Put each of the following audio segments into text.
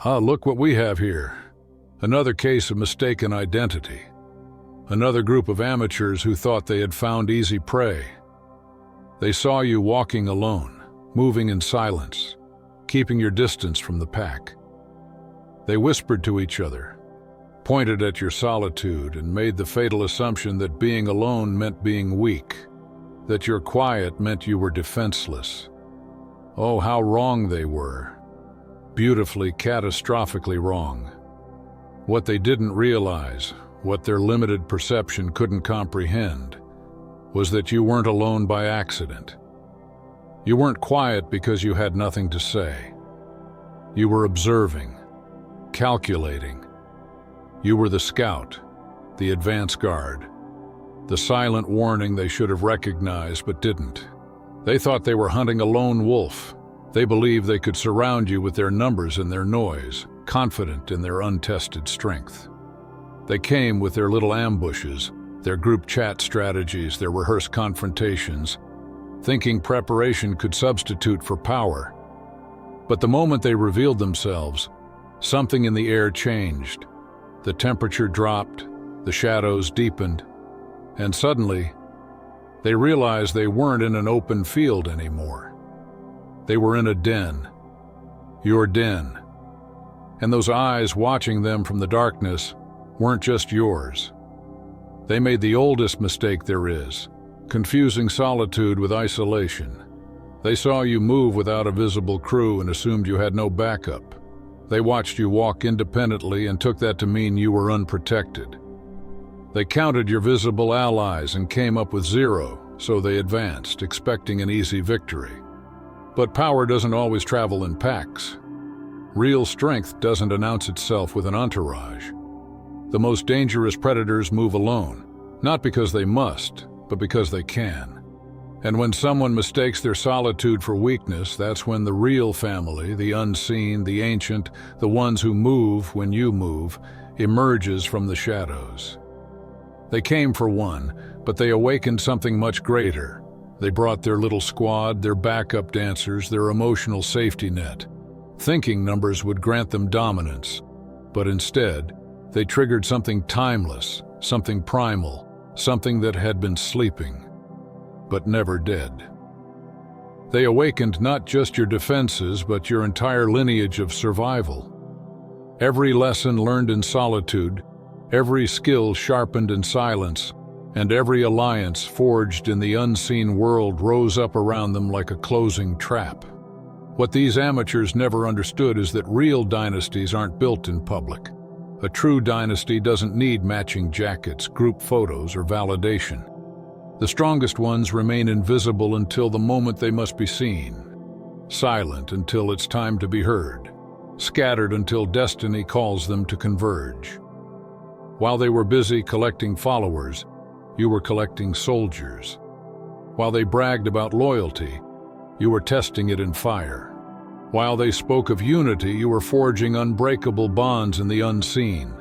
Ah, look what we have here. Another case of mistaken identity. Another group of amateurs who thought they had found easy prey. They saw you walking alone, moving in silence, keeping your distance from the pack. They whispered to each other, pointed at your solitude, and made the fatal assumption that being alone meant being weak, that your quiet meant you were defenseless. Oh, how wrong they were. Beautifully, catastrophically wrong. What they didn't realize, what their limited perception couldn't comprehend, was that you weren't alone by accident. You weren't quiet because you had nothing to say. You were observing, calculating. You were the scout, the advance guard, the silent warning they should have recognized but didn't. They thought they were hunting a lone wolf. They believed they could surround you with their numbers and their noise, confident in their untested strength. They came with their little ambushes, their group chat strategies, their rehearsed confrontations, thinking preparation could substitute for power. But the moment they revealed themselves, something in the air changed. The temperature dropped, the shadows deepened, and suddenly, they realized they weren't in an open field anymore. They were in a den, your den. And those eyes watching them from the darkness weren't just yours. They made the oldest mistake there is, confusing solitude with isolation. They saw you move without a visible crew and assumed you had no backup. They watched you walk independently and took that to mean you were unprotected. They counted your visible allies and came up with 0, so they advanced, expecting an easy victory. But power doesn't always travel in packs. Real strength doesn't announce itself with an entourage. The most dangerous predators move alone, not because they must, but because they can. And when someone mistakes their solitude for weakness, that's when the real family, the unseen, the ancient, the ones who move when you move, emerges from the shadows. They came for one, but they awakened something much greater. They brought their little squad, their backup dancers, their emotional safety net, thinking numbers would grant them dominance. But instead, they triggered something timeless, something primal, something that had been sleeping, but never dead. They awakened not just your defenses, but your entire lineage of survival. Every lesson learned in solitude, every skill sharpened in silence, and every alliance forged in the unseen world rose up around them like a closing trap. What these amateurs never understood is that real dynasties aren't built in public. A true dynasty doesn't need matching jackets, group photos, or validation. The strongest ones remain invisible until the moment they must be seen, silent until it's time to be heard, scattered until destiny calls them to converge. While they were busy collecting followers, you were collecting soldiers. While they bragged about loyalty, you were testing it in fire. While they spoke of unity, you were forging unbreakable bonds in the unseen.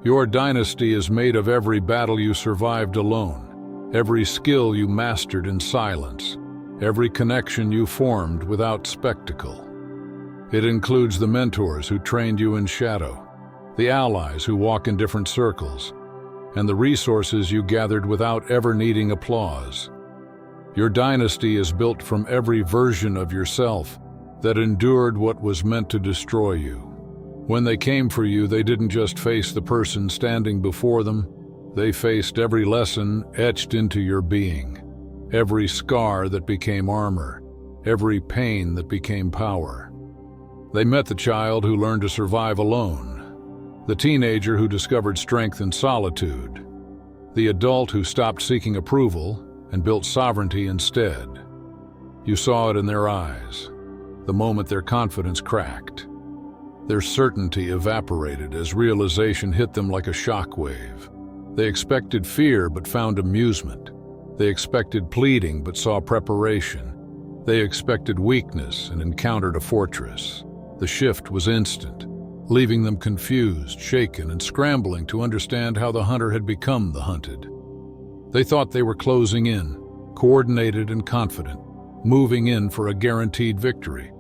Your dynasty is made of every battle you survived alone, every skill you mastered in silence, every connection you formed without spectacle. It includes the mentors who trained you in shadow, the allies who walk in different circles, and the resources you gathered without ever needing applause. Your dynasty is built from every version of yourself that endured what was meant to destroy you. When they came for you, they didn't just face the person standing before them, they faced every lesson etched into your being, every scar that became armor, every pain that became power. They met the child who learned to survive alone, the teenager who discovered strength in solitude, the adult who stopped seeking approval and built sovereignty instead. You saw it in their eyes, the moment their confidence cracked. Their certainty evaporated as realization hit them like a shockwave. They expected fear but found amusement. They expected pleading but saw preparation. They expected weakness and encountered a fortress. The shift was instant, leaving them confused, shaken, and scrambling to understand how the hunter had become the hunted. They thought they were closing in, coordinated and confident, moving in for a guaranteed victory.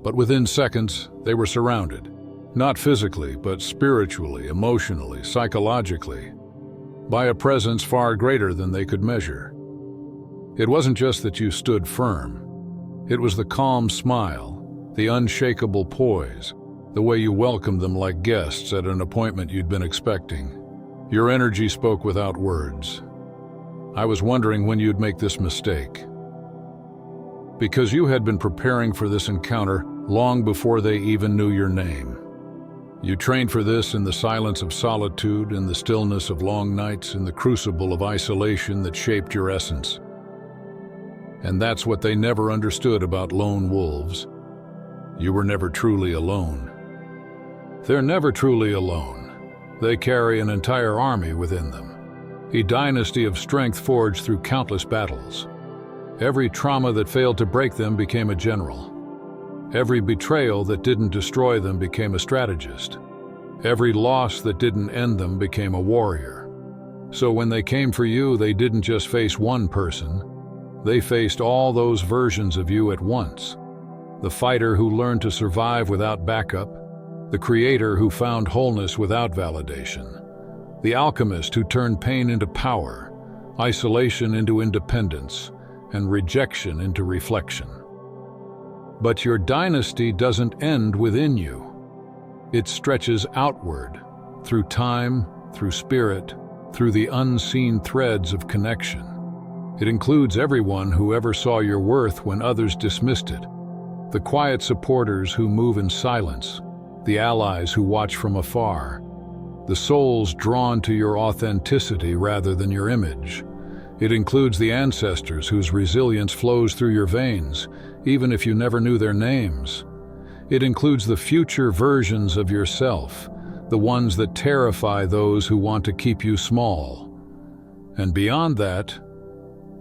But within seconds, they were surrounded. Not physically, but spiritually, emotionally, psychologically, by a presence far greater than they could measure. It wasn't just that you stood firm. It was the calm smile, the unshakable poise, the way you welcomed them like guests at an appointment you'd been expecting. Your energy spoke without words. I was wondering when you'd make this mistake. Because you had been preparing for this encounter long before they even knew your name. You trained for this in the silence of solitude, in the stillness of long nights, in the crucible of isolation that shaped your essence. And that's what they never understood about lone wolves. You were never truly alone. They're never truly alone. They carry an entire army within them, a dynasty of strength forged through countless battles. Every trauma that failed to break them became a general. Every betrayal that didn't destroy them became a strategist. Every loss that didn't end them became a warrior. So when they came for you, they didn't just face one person. They faced all those versions of you at once. The fighter who learned to survive without backup, the creator who found wholeness without validation, the alchemist who turned pain into power, isolation into independence, and rejection into reflection. But your dynasty doesn't end within you. It stretches outward, through time, through spirit, through the unseen threads of connection. It includes everyone who ever saw your worth when others dismissed it, the quiet supporters who move in silence, the allies who watch from afar, the souls drawn to your authenticity rather than your image. It includes the ancestors whose resilience flows through your veins, even if you never knew their names. It includes the future versions of yourself, the ones that terrify those who want to keep you small. And beyond that,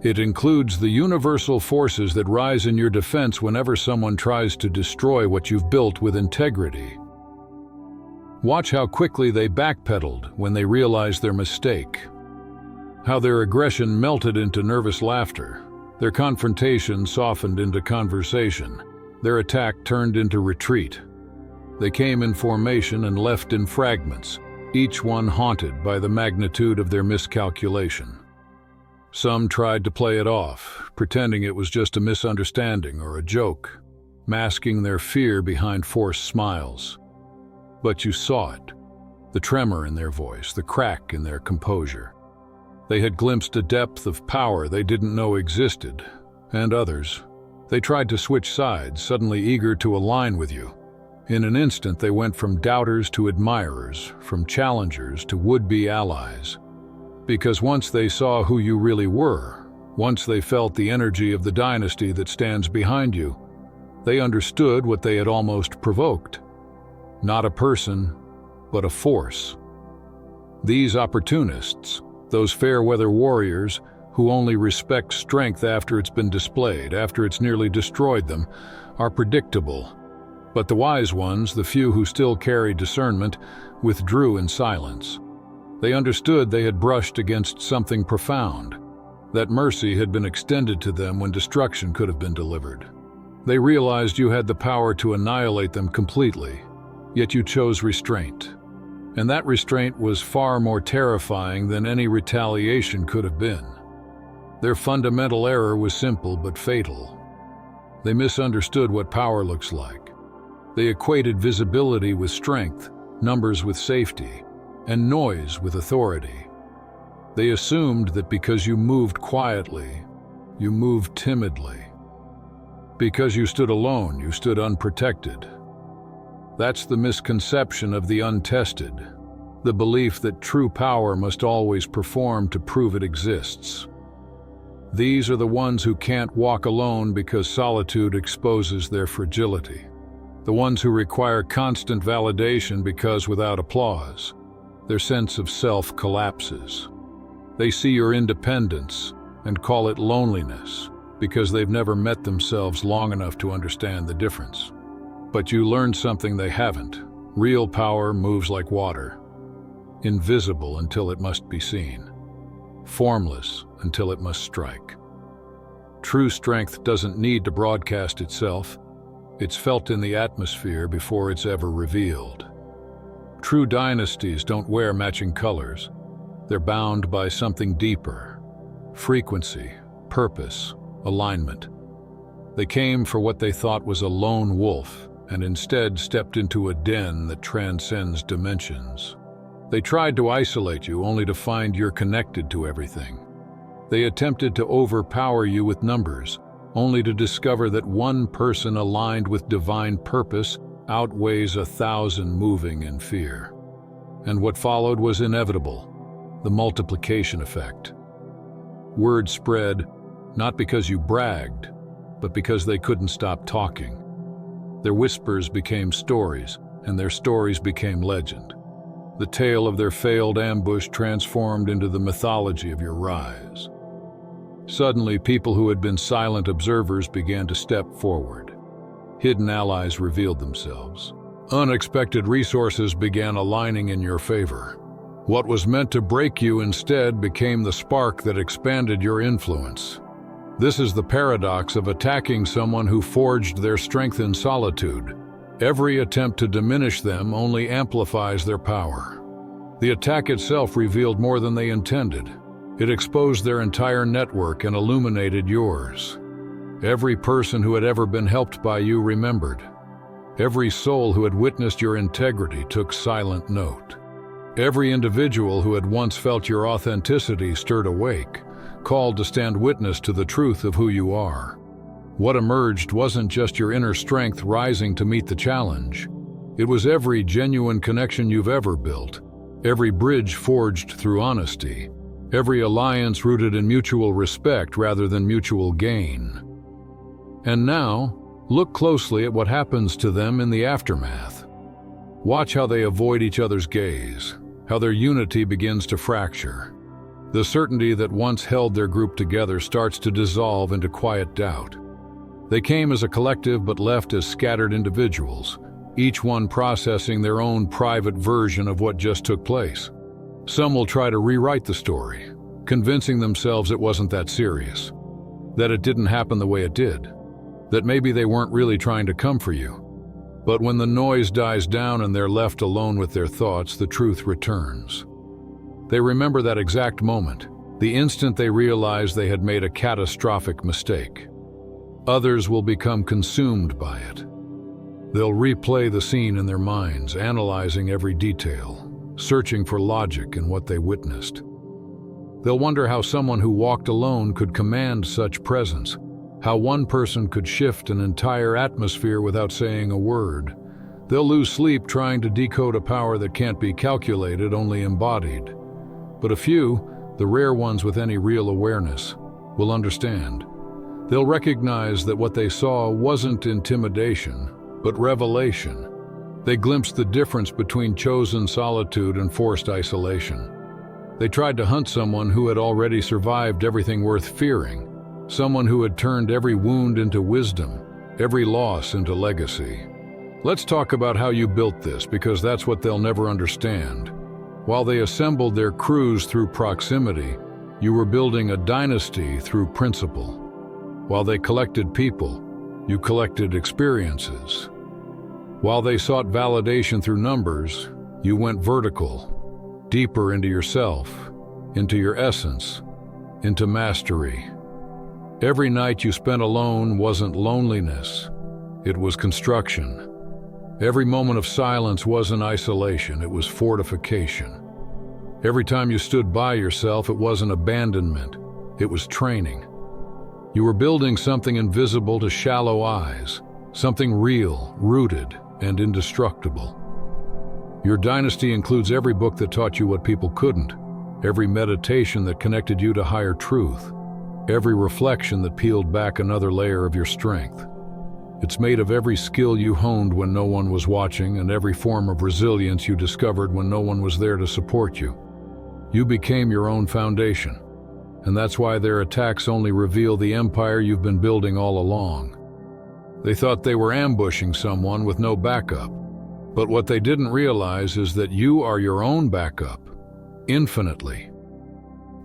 it includes the universal forces that rise in your defense whenever someone tries to destroy what you've built with integrity. Watch how quickly they backpedaled when they realized their mistake. How their aggression melted into nervous laughter, their confrontation softened into conversation, their attack turned into retreat. They came in formation and left in fragments, each one haunted by the magnitude of their miscalculation. Some tried to play it off, pretending it was just a misunderstanding or a joke, masking their fear behind forced smiles. But you saw it, the tremor in their voice, the crack in their composure. They had glimpsed a depth of power they didn't know existed, and others. They tried to switch sides, suddenly eager to align with you. In an instant, they went from doubters to admirers, from challengers to would-be allies. Because once they saw who you really were, once they felt the energy of the dynasty that stands behind you, they understood what they had almost provoked. Not a person, but a force. These opportunists, those fair-weather warriors who only respect strength after it's been displayed, after it's nearly destroyed them, are predictable. But the wise ones, the few who still carry discernment, withdrew in silence. They understood they had brushed against something profound, that mercy had been extended to them when destruction could have been delivered. They realized you had the power to annihilate them completely, yet you chose restraint. And that restraint was far more terrifying than any retaliation could have been. Their fundamental error was simple but fatal. They misunderstood what power looks like. They equated visibility with strength, numbers with safety, and noise with authority. They assumed that because you moved quietly, you moved timidly. Because you stood alone, you stood unprotected. That's the misconception of the untested, the belief that true power must always perform to prove it exists. These are the ones who can't walk alone because solitude exposes their fragility. The ones who require constant validation because without applause, their sense of self collapses. They see your independence and call it loneliness because they've never met themselves long enough to understand the difference. But you learned something they haven't. Real power moves like water, invisible until it must be seen, formless until it must strike. True strength doesn't need to broadcast itself. It's felt in the atmosphere before it's ever revealed. True dynasties don't wear matching colors. They're bound by something deeper: frequency, purpose, alignment. They came for what they thought was a lone wolf, and instead stepped into a den that transcends dimensions. They tried to isolate you only to find you're connected to everything. They attempted to overpower you with numbers, only to discover that one person aligned with divine purpose outweighs 1,000 moving in fear. And what followed was inevitable: the multiplication effect. Word spread, not because you bragged, but because they couldn't stop talking. Their whispers became stories, and their stories became legend. The tale of their failed ambush transformed into the mythology of your rise. Suddenly, people who had been silent observers began to step forward. Hidden allies revealed themselves. Unexpected resources began aligning in your favor. What was meant to break you instead became the spark that expanded your influence. This is the paradox of attacking someone who forged their strength in solitude. Every attempt to diminish them only amplifies their power. The attack itself revealed more than they intended. It exposed their entire network and illuminated yours. Every person who had ever been helped by you remembered. Every soul who had witnessed your integrity took silent note. Every individual who had once felt your authenticity stirred awake, called to stand witness to the truth of who you are. What emerged wasn't just your inner strength rising to meet the challenge. It was every genuine connection you've ever built, every bridge forged through honesty, every alliance rooted in mutual respect rather than mutual gain. And now, look closely at what happens to them in the aftermath. Watch how they avoid each other's gaze, how their unity begins to fracture. The certainty that once held their group together starts to dissolve into quiet doubt. They came as a collective but left as scattered individuals, each one processing their own private version of what just took place. Some will try to rewrite the story, convincing themselves it wasn't that serious, that it didn't happen the way it did, that maybe they weren't really trying to come for you. But when the noise dies down and they're left alone with their thoughts, the truth returns. They remember that exact moment, the instant they realized they had made a catastrophic mistake. Others will become consumed by it. They'll replay the scene in their minds, analyzing every detail, searching for logic in what they witnessed. They'll wonder how someone who walked alone could command such presence, how one person could shift an entire atmosphere without saying a word. They'll lose sleep trying to decode a power that can't be calculated, only embodied. But a few, the rare ones with any real awareness, will understand. They'll recognize that what they saw wasn't intimidation, but revelation. They glimpsed the difference between chosen solitude and forced isolation. They tried to hunt someone who had already survived everything worth fearing, someone who had turned every wound into wisdom, every loss into legacy. Let's talk about how you built this, because that's what they'll never understand. While they assembled their crews through proximity, you were building a dynasty through principle. While they collected people, you collected experiences. While they sought validation through numbers, you went vertical, deeper into yourself, into your essence, into mastery. Every night you spent alone wasn't loneliness, it was construction. Every moment of silence wasn't isolation, it was fortification. Every time you stood by yourself, it wasn't abandonment, it was training. You were building something invisible to shallow eyes, something real, rooted, and indestructible. Your dynasty includes every book that taught you what people couldn't, every meditation that connected you to higher truth, every reflection that peeled back another layer of your strength. It's made of every skill you honed when no one was watching and every form of resilience you discovered when no one was there to support you. You became your own foundation, and that's why their attacks only reveal the empire you've been building all along. They thought they were ambushing someone with no backup, but what they didn't realize is that you are your own backup, infinitely.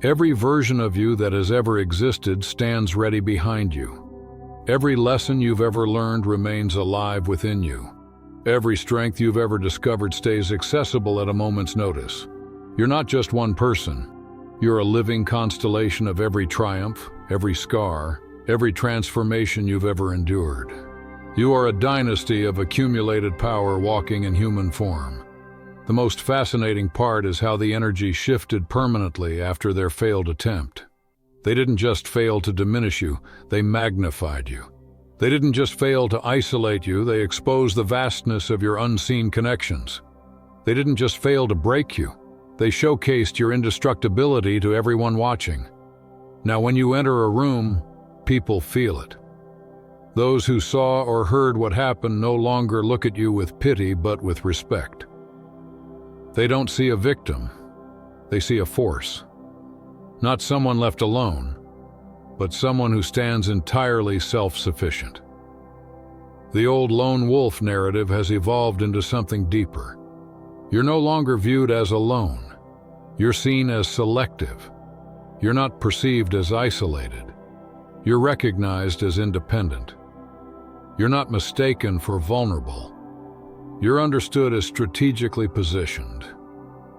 Every version of you that has ever existed stands ready behind you. Every lesson you've ever learned remains alive within you. Every strength you've ever discovered stays accessible at a moment's notice. You're not just one person. You're a living constellation of every triumph, every scar, every transformation you've ever endured. You are a dynasty of accumulated power walking in human form. The most fascinating part is how the energy shifted permanently after their failed attempt. They didn't just fail to diminish you, they magnified you. They didn't just fail to isolate you, they exposed the vastness of your unseen connections. They didn't just fail to break you, they showcased your indestructibility to everyone watching. Now when you enter a room, people feel it. Those who saw or heard what happened no longer look at you with pity but with respect. They don't see a victim, they see a force. Not someone left alone, but someone who stands entirely self-sufficient. The old lone wolf narrative has evolved into something deeper. You're no longer viewed as alone. You're seen as selective. You're not perceived as isolated. You're recognized as independent. You're not mistaken for vulnerable. You're understood as strategically positioned.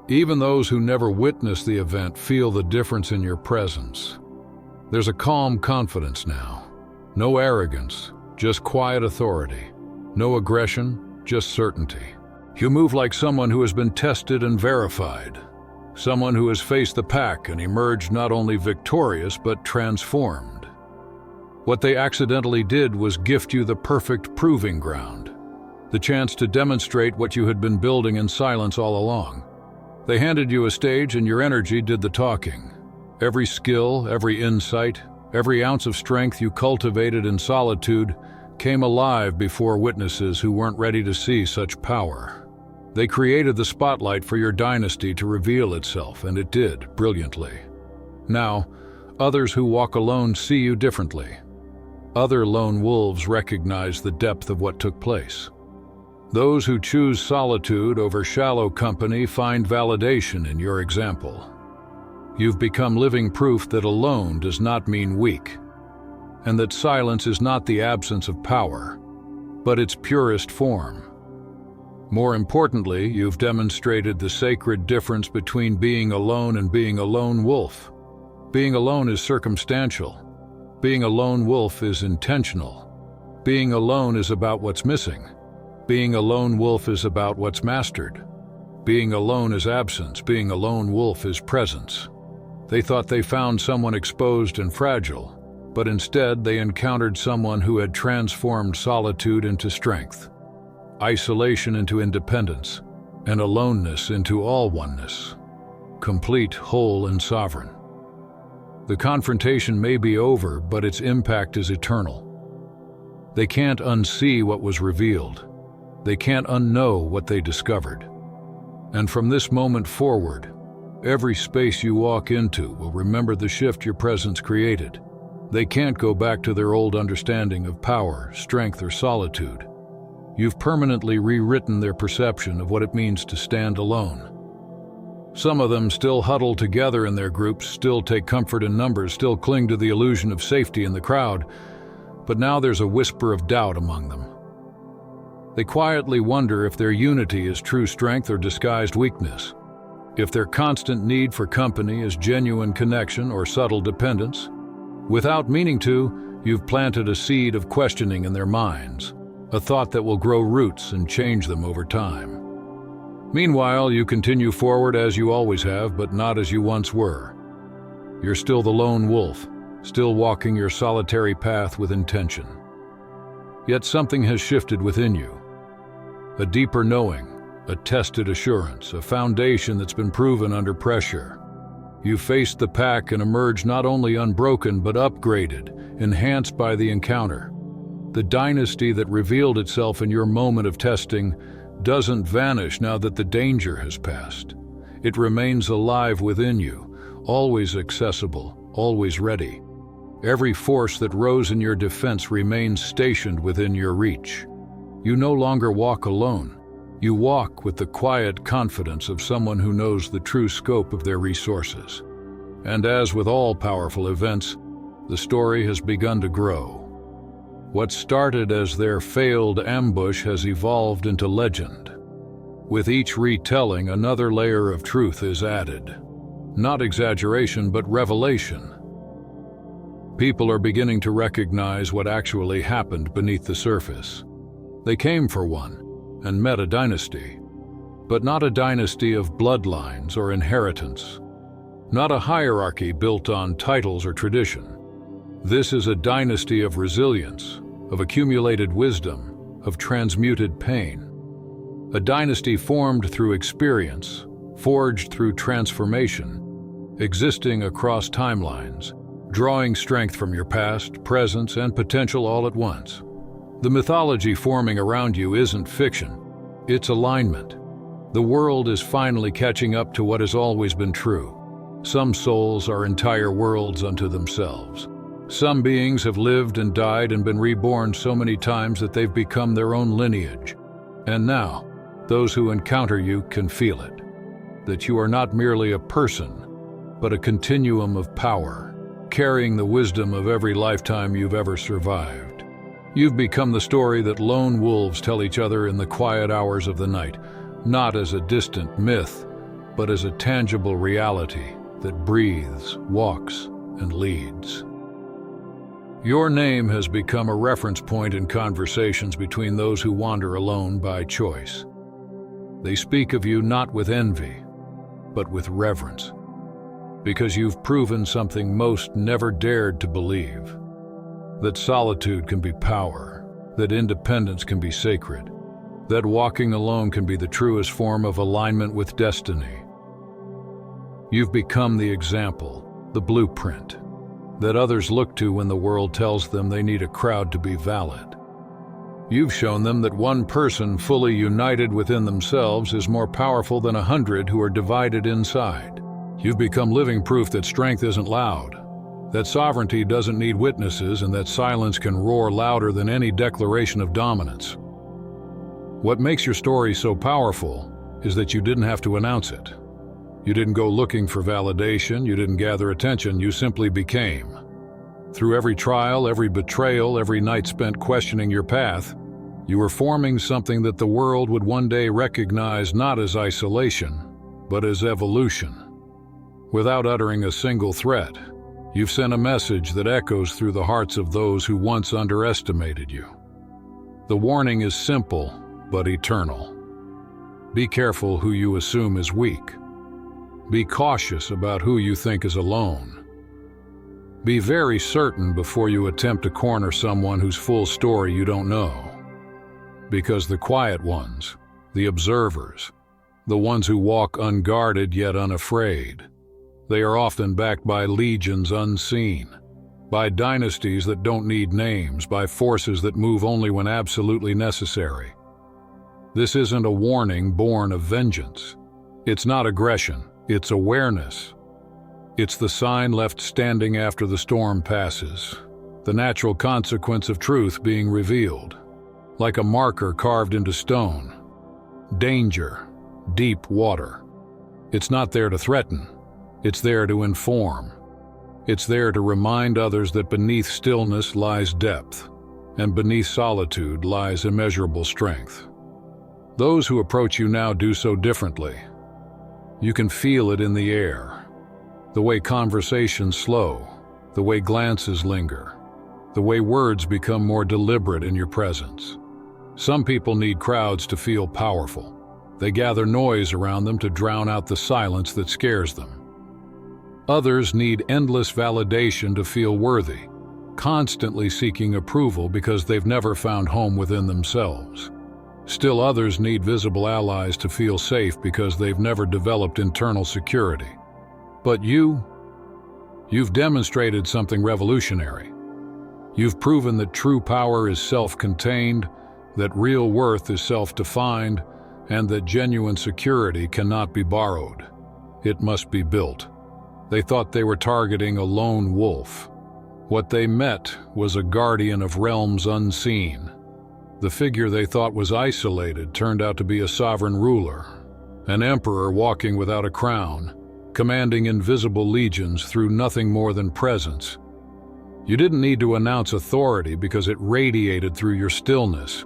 Even those who never witnessed the event feel the difference in your presence. There's a calm confidence now. No arrogance, just quiet authority. No aggression, just certainty. You move like someone who has been tested and verified. Someone who has faced the pack and emerged not only victorious but transformed. What they accidentally did was gift you the perfect proving ground. The chance to demonstrate what you had been building in silence all along. They handed you a stage and your energy did the talking. Every skill, every insight, every ounce of strength you cultivated in solitude came alive before witnesses who weren't ready to see such power. They created the spotlight for your dynasty to reveal itself, and it did, brilliantly. Now, others who walk alone see you differently. Other lone wolves recognize the depth of what took place. Those who choose solitude over shallow company find validation in your example. You've become living proof that alone does not mean weak, and that silence is not the absence of power, but its purest form. More importantly, you've demonstrated the sacred difference between being alone and being a lone wolf. Being alone is circumstantial. Being a lone wolf is intentional. Being alone is about what's missing. Being a lone wolf is about what's mastered. Being alone is absence. Being a lone wolf is presence. They thought they found someone exposed and fragile, but instead they encountered someone who had transformed solitude into strength, isolation into independence, and aloneness into all-oneness, complete, whole, and sovereign. The confrontation may be over, but its impact is eternal. They can't unsee what was revealed. They can't unknow what they discovered. And from this moment forward, every space you walk into will remember the shift your presence created. They can't go back to their old understanding of power, strength, or solitude. You've permanently rewritten their perception of what it means to stand alone. Some of them still huddle together in their groups, still take comfort in numbers, still cling to the illusion of safety in the crowd, but now there's a whisper of doubt among them. They quietly wonder if their unity is true strength or disguised weakness, if their constant need for company is genuine connection or subtle dependence. Without meaning to, you've planted a seed of questioning in their minds, a thought that will grow roots and change them over time. Meanwhile, you continue forward as you always have, but not as you once were. You're still the lone wolf, still walking your solitary path with intention. Yet something has shifted within you. A deeper knowing, a tested assurance, a foundation that's been proven under pressure. You've faced the pack and emerged not only unbroken but upgraded, enhanced by the encounter. The dynasty that revealed itself in your moment of testing doesn't vanish now that the danger has passed. It remains alive within you, always accessible, always ready. Every force that rose in your defense remains stationed within your reach. You no longer walk alone. You walk with the quiet confidence of someone who knows the true scope of their resources. And as with all powerful events, the story has begun to grow. What started as their failed ambush has evolved into legend. With each retelling, another layer of truth is added. Not exaggeration, but revelation. People are beginning to recognize what actually happened beneath the surface. They came for one and met a dynasty, but not a dynasty of bloodlines or inheritance. Not a hierarchy built on titles or tradition. This is a dynasty of resilience, of accumulated wisdom, of transmuted pain. A dynasty formed through experience, forged through transformation, existing across timelines, drawing strength from your past, presence, and potential all at once. The mythology forming around you isn't fiction, it's alignment. The world is finally catching up to what has always been true. Some souls are entire worlds unto themselves. Some beings have lived and died and been reborn so many times that they've become their own lineage. And now, those who encounter you can feel it, that you are not merely a person, but a continuum of power, carrying the wisdom of every lifetime you've ever survived. You've become the story that lone wolves tell each other in the quiet hours of the night, not as a distant myth, but as a tangible reality that breathes, walks, and leads. Your name has become a reference point in conversations between those who wander alone by choice. They speak of you not with envy, but with reverence, because you've proven something most never dared to believe, that solitude can be power, that independence can be sacred, that walking alone can be the truest form of alignment with destiny. You've become the example, the blueprint, that others look to when the world tells them they need a crowd to be valid. You've shown them that one person fully united within themselves is more powerful than 100 who are divided inside. You've become living proof that strength isn't loud, that sovereignty doesn't need witnesses, and that silence can roar louder than any declaration of dominance. What makes your story so powerful is that you didn't have to announce it. You didn't go looking for validation, you didn't gather attention, you simply became. Through every trial, every betrayal, every night spent questioning your path, you were forming something that the world would one day recognize not as isolation, but as evolution. Without uttering a single threat, you've sent a message that echoes through the hearts of those who once underestimated you. The warning is simple, but eternal. Be careful who you assume is weak. Be cautious about who you think is alone. Be very certain before you attempt to corner someone whose full story you don't know. Because the quiet ones, the observers, the ones who walk unguarded yet unafraid, they are often backed by legions unseen, by dynasties that don't need names, by forces that move only when absolutely necessary. This isn't a warning born of vengeance. It's not aggression, it's awareness. It's the sign left standing after the storm passes, the natural consequence of truth being revealed, like a marker carved into stone. Danger, deep water. It's not there to threaten, it's there to inform. It's there to remind others that beneath stillness lies depth, and beneath solitude lies immeasurable strength. Those who approach you now do so differently. You can feel it in the air, the way conversations slow, the way glances linger, the way words become more deliberate in your presence. Some people need crowds to feel powerful. They gather noise around them to drown out the silence that scares them. Others need endless validation to feel worthy, constantly seeking approval because they've never found home within themselves. Still others need visible allies to feel safe because they've never developed internal security. But you've demonstrated something revolutionary. You've proven that true power is self-contained, that real worth is self-defined, and that genuine security cannot be borrowed. It must be built. They thought they were targeting a lone wolf. What they met was a guardian of realms unseen. The figure they thought was isolated turned out to be a sovereign ruler, an emperor walking without a crown, commanding invisible legions through nothing more than presence. You didn't need to announce authority because it radiated through your stillness.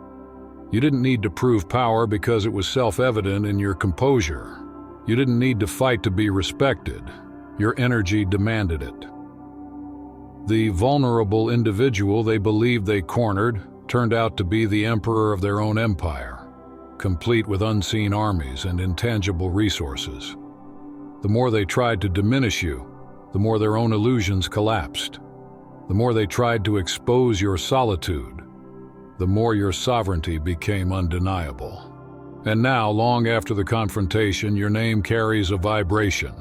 You didn't need to prove power because it was self-evident in your composure. You didn't need to fight to be respected. Your energy demanded it. The vulnerable individual they believed they cornered turned out to be the emperor of their own empire, complete with unseen armies and intangible resources. The more they tried to diminish you, the more their own illusions collapsed. The more they tried to expose your solitude, the more your sovereignty became undeniable. And now, long after the confrontation, your name carries a vibration,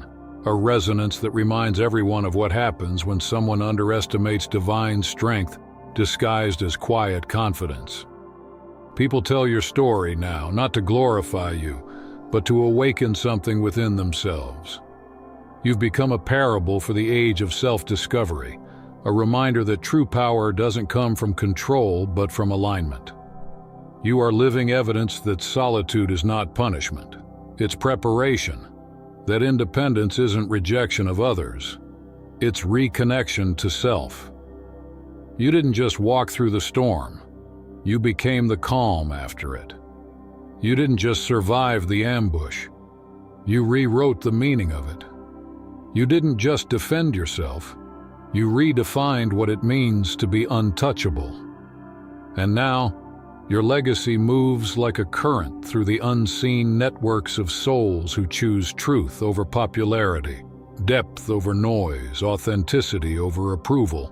a resonance that reminds everyone of what happens when someone underestimates divine strength disguised as quiet confidence. People tell your story now, not to glorify you, but to awaken something within themselves. You've become a parable for the age of self-discovery, a reminder that true power doesn't come from control but from alignment. You are living evidence that solitude is not punishment. It's preparation, that independence isn't rejection of others. It's reconnection to self. You didn't just walk through the storm. You became the calm after it. You didn't just survive the ambush. You rewrote the meaning of it. You didn't just defend yourself. You redefined what it means to be untouchable. And now, your legacy moves like a current through the unseen networks of souls who choose truth over popularity, depth over noise, authenticity over approval.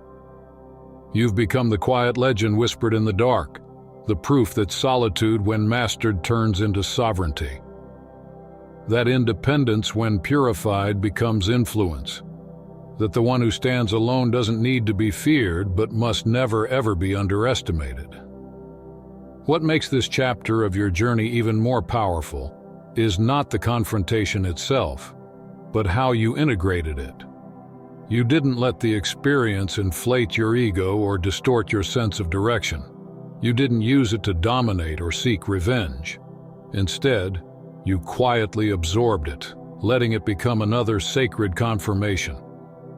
You've become the quiet legend whispered in the dark, the proof that solitude, when mastered, turns into sovereignty. That independence, when purified, becomes influence. That the one who stands alone doesn't need to be feared, but must never ever be underestimated. What makes this chapter of your journey even more powerful is not the confrontation itself, but how you integrated it. You didn't let the experience inflate your ego or distort your sense of direction. You didn't use it to dominate or seek revenge. Instead, you quietly absorbed it, letting it become another sacred confirmation.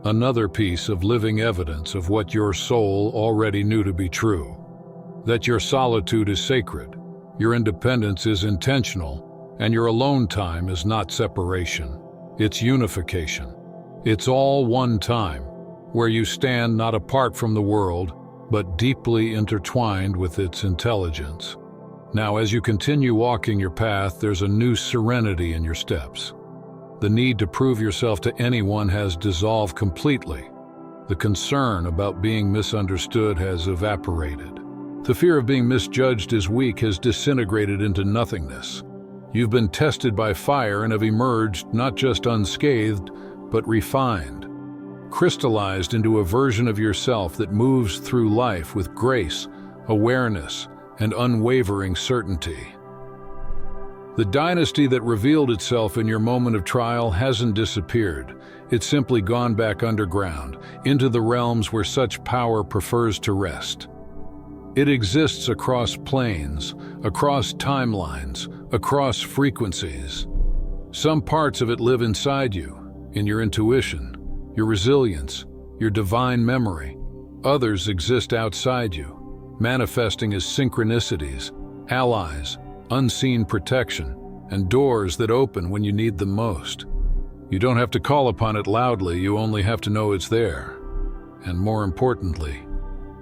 Another piece of living evidence of what your soul already knew to be true. That your solitude is sacred, your independence is intentional, and your alone time is not separation. It's unification. It's all one time, where you stand not apart from the world, but deeply intertwined with its intelligence. Now, as you continue walking your path, there's a new serenity in your steps. The need to prove yourself to anyone has dissolved completely. The concern about being misunderstood has evaporated. The fear of being misjudged as weak has disintegrated into nothingness. You've been tested by fire and have emerged not just unscathed, but refined, crystallized into a version of yourself that moves through life with grace, awareness, and unwavering certainty. The dynasty that revealed itself in your moment of trial hasn't disappeared. It's simply gone back underground, into the realms where such power prefers to rest. It exists across planes, across timelines, across frequencies. Some parts of it live inside you, in your intuition, your resilience, your divine memory. Others exist outside you, manifesting as synchronicities, allies, unseen protection, and doors that open when you need them most. You don't have to call upon it loudly, you only have to know it's there. And more importantly,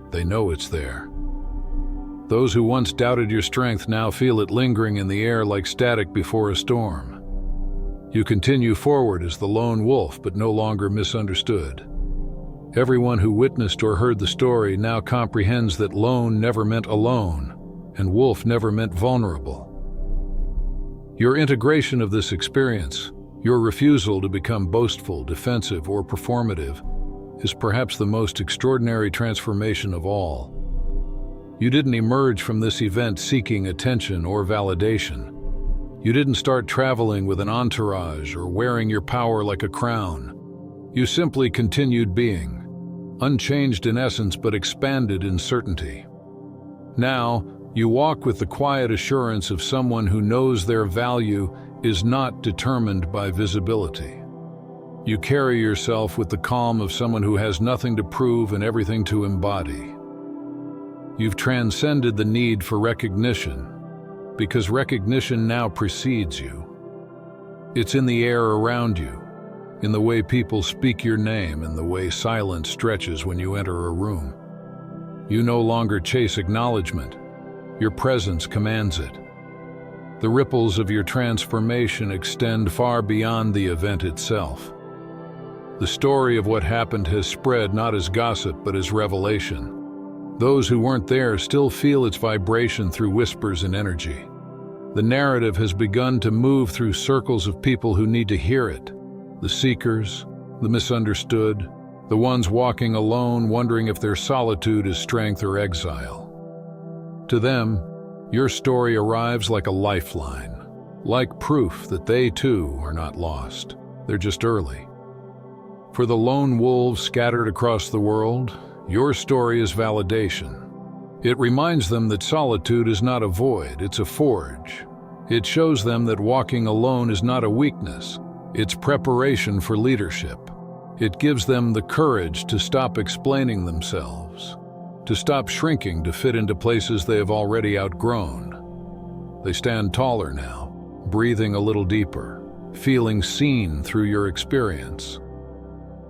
they know it's there. Those who once doubted your strength now feel it lingering in the air like static before a storm. You continue forward as the lone wolf, but no longer misunderstood. Everyone who witnessed or heard the story now comprehends that lone never meant alone, and wolf never meant vulnerable. Your integration of this experience, your refusal to become boastful, defensive, or performative, is perhaps the most extraordinary transformation of all. You didn't emerge from this event seeking attention or validation. You didn't start traveling with an entourage or wearing your power like a crown. You simply continued being, unchanged in essence but expanded in certainty. Now, you walk with the quiet assurance of someone who knows their value is not determined by visibility. You carry yourself with the calm of someone who has nothing to prove and everything to embody. You've transcended the need for recognition, because recognition now precedes you. It's in the air around you, in the way people speak your name and the way silence stretches when you enter a room. You no longer chase acknowledgement. Your presence commands it. The ripples of your transformation extend far beyond the event itself. The story of what happened has spread not as gossip but as revelation. Those who weren't there still feel its vibration through whispers and energy. The narrative has begun to move through circles of people who need to hear it. The seekers, the misunderstood, the ones walking alone wondering if their solitude is strength or exile. To them, your story arrives like a lifeline, like proof that they too are not lost. They're just early. For the lone wolves scattered across the world, your story is validation. It reminds them that solitude is not a void, it's a forge. It shows them that walking alone is not a weakness, it's preparation for leadership. It gives them the courage to stop explaining themselves, to stop shrinking to fit into places they have already outgrown. They stand taller now, breathing a little deeper, feeling seen through your experience.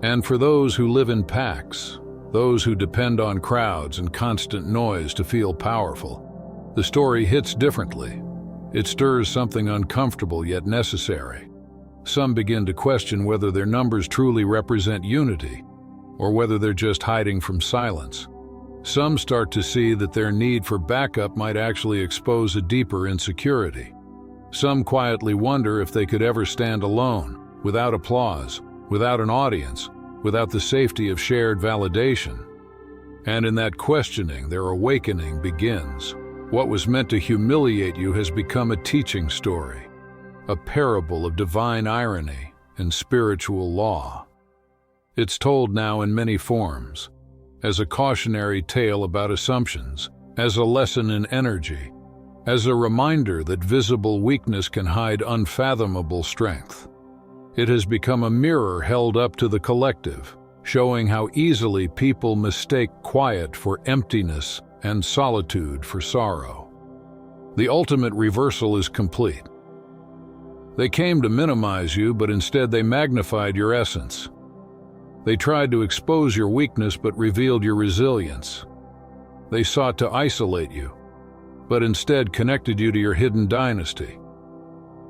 And for those who live in packs, those who depend on crowds and constant noise to feel powerful, the story hits differently. It stirs something uncomfortable yet necessary. Some begin to question whether their numbers truly represent unity, or whether they're just hiding from silence. Some start to see that their need for backup might actually expose a deeper insecurity. Some quietly wonder if they could ever stand alone, without applause, without an audience, without the safety of shared validation. And in that questioning, their awakening begins. What was meant to humiliate you has become a teaching story, a parable of divine irony and spiritual law. It's told now in many forms, as a cautionary tale about assumptions, as a lesson in energy, as a reminder that visible weakness can hide unfathomable strength. It has become a mirror held up to the collective, showing how easily people mistake quiet for emptiness and solitude for sorrow. The ultimate reversal is complete. They came to minimize you, but instead they magnified your essence. They tried to expose your weakness, but revealed your resilience. They sought to isolate you, but instead connected you to your hidden dynasty.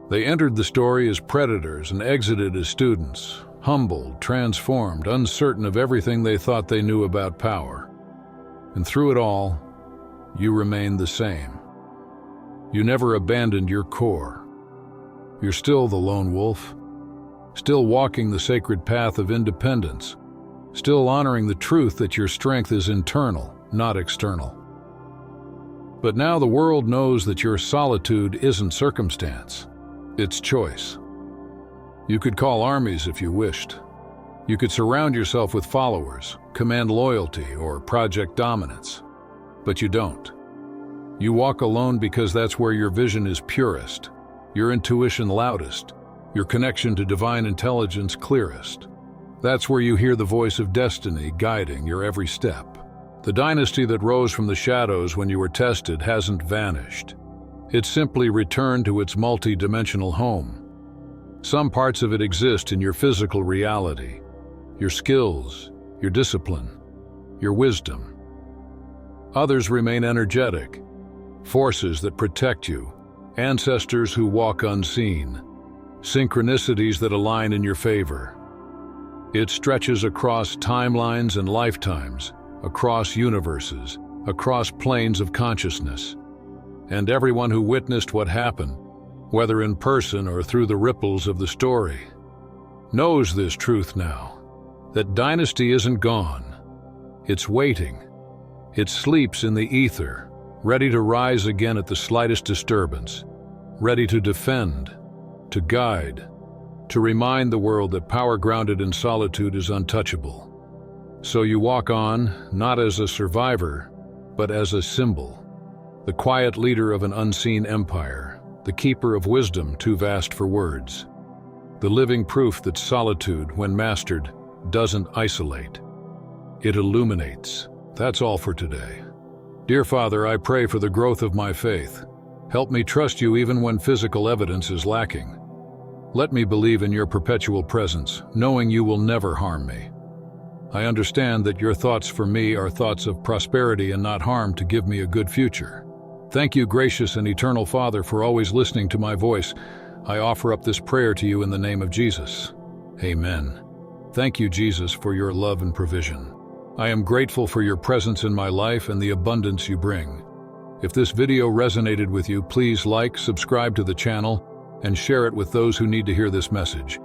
They entered the story as predators and exited as students, humbled, transformed, uncertain of everything they thought they knew about power. And through it all, you remained the same. You never abandoned your core. You're still the lone wolf, still walking the sacred path of independence, still honoring the truth that your strength is internal, not external. But now the world knows that your solitude isn't circumstance, it's choice. You could call armies if you wished. You could surround yourself with followers, command loyalty, or project dominance. But you don't. You walk alone because that's where your vision is purest, your intuition loudest, your connection to divine intelligence clearest. That's where you hear the voice of destiny guiding your every step. The dynasty that rose from the shadows when you were tested hasn't vanished. It's simply returned to its multi-dimensional home. Some parts of it exist in your physical reality, your skills, your discipline, your wisdom. Others remain energetic, forces that protect you, ancestors who walk unseen, synchronicities that align in your favor. It stretches across timelines and lifetimes, across universes, across planes of consciousness. And everyone who witnessed what happened, whether in person or through the ripples of the story, knows this truth now, that dynasty isn't gone. It's waiting. It sleeps in the ether, ready to rise again at the slightest disturbance, ready to defend, to guide, to remind the world that power grounded in solitude is untouchable. So you walk on, not as a survivor, but as a symbol, the quiet leader of an unseen empire, the keeper of wisdom too vast for words. the living proof that solitude, when mastered, doesn't isolate. It illuminates. That's all for today. Dear Father, I pray for the growth of my faith. Help me trust you even when physical evidence is lacking. Let me believe in your perpetual presence, knowing you will never harm me. I understand that your thoughts for me are thoughts of prosperity and not harm, to give me a good future. Thank you, gracious and eternal Father, for always listening to my voice. I offer up this prayer to you in the name of Jesus. Amen. Thank you, Jesus, for your love and provision. I am grateful for your presence in my life and the abundance you bring. If this video resonated with you, please like, subscribe to the channel, and share it with those who need to hear this message.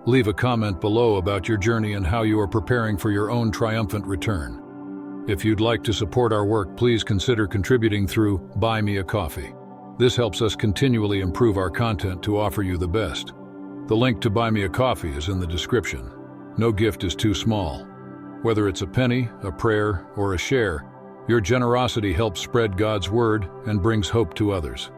Leave a comment below about your journey and how you are preparing for your own triumphant return. If you'd like to support our work, please consider contributing through Buy Me a Coffee. This helps us continually improve our content to offer you the best. The link to Buy Me a Coffee is in the description. No gift is too small. Whether it's a penny, a prayer, or a share, your generosity helps spread God's word and brings hope to others.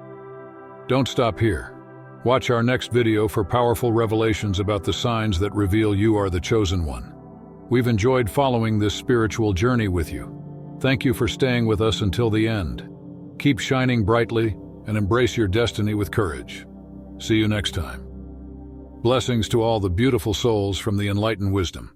Don't stop here. Watch our next video for powerful revelations about the signs that reveal you are the chosen one. We've enjoyed following this spiritual journey with you. Thank you for staying with us until the end. Keep shining brightly and embrace your destiny with courage. See you next time. Blessings to all the beautiful souls from the Enlighten Wisdom.